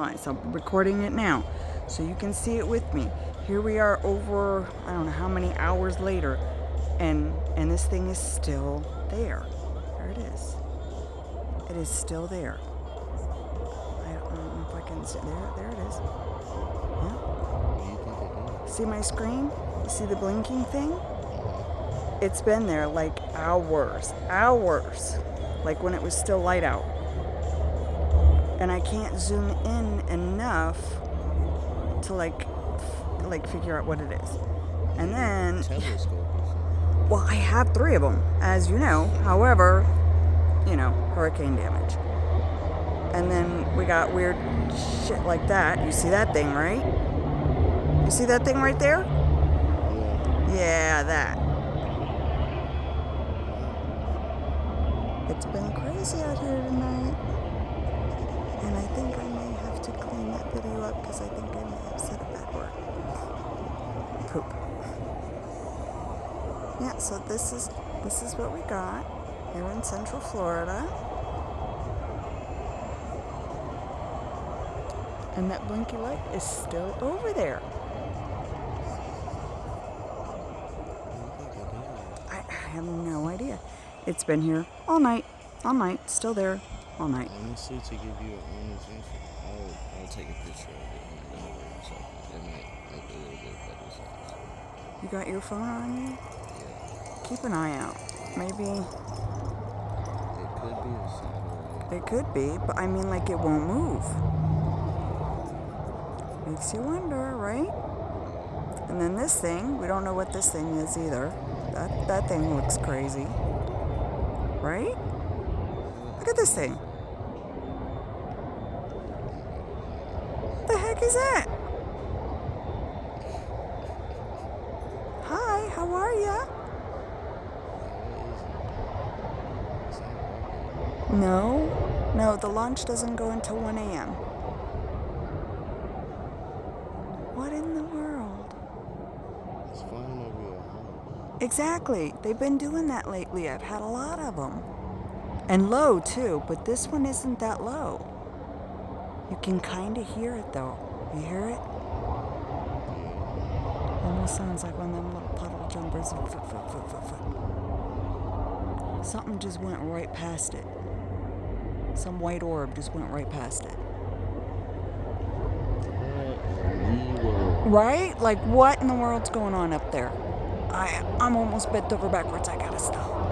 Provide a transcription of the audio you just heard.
So I'm recording it now so you can see it with me. Here we are over, I don't know how many hours later, and this thing is still there. There it is. It is still there. I don't know if I can see. There it is. Yeah. See my screen? You see the blinking thing? It's been there like hours. Like when it was still light out. And I can't zoom in enough to like figure out what it is. And then, well, I have 3 of them, as you know. However, hurricane damage. And then we got weird shit like that. You see that thing, right? You see that thing right there? Yeah, that. It's been crazy out here tonight. And I think I may have to clean that video up because I think I may have said a bad word. Poop. Yeah, so this is what we got here in Central Florida. And that blinky light is still over there. I have no idea. It's been here all night, still there, all night. Honestly, to give you an honest answer, I'll take a picture of it so it might make a little bit better sense. You got your phone on you? Yeah. Keep an eye out. Maybe. It could be a satellite. It could be, but I mean, like, it won't move. Makes you wonder, right? And then this thing, we don't know what this thing is either. That thing looks crazy. Right? Look at this thing. What the heck is that? Hi, how are ya? No, the launch doesn't go until 1 a.m. What in the world? It's flying over your house. Exactly. They've been doing that lately. I've had a lot of them. And low, too, but this one isn't that low. You can kind of hear it, though. You hear it? Almost sounds like one of them little puddle jumpers. Something just went right past it. Some white orb just went right past it. Right? Like, what in the world's going on up there? I'm almost bent over backwards. I gotta stop.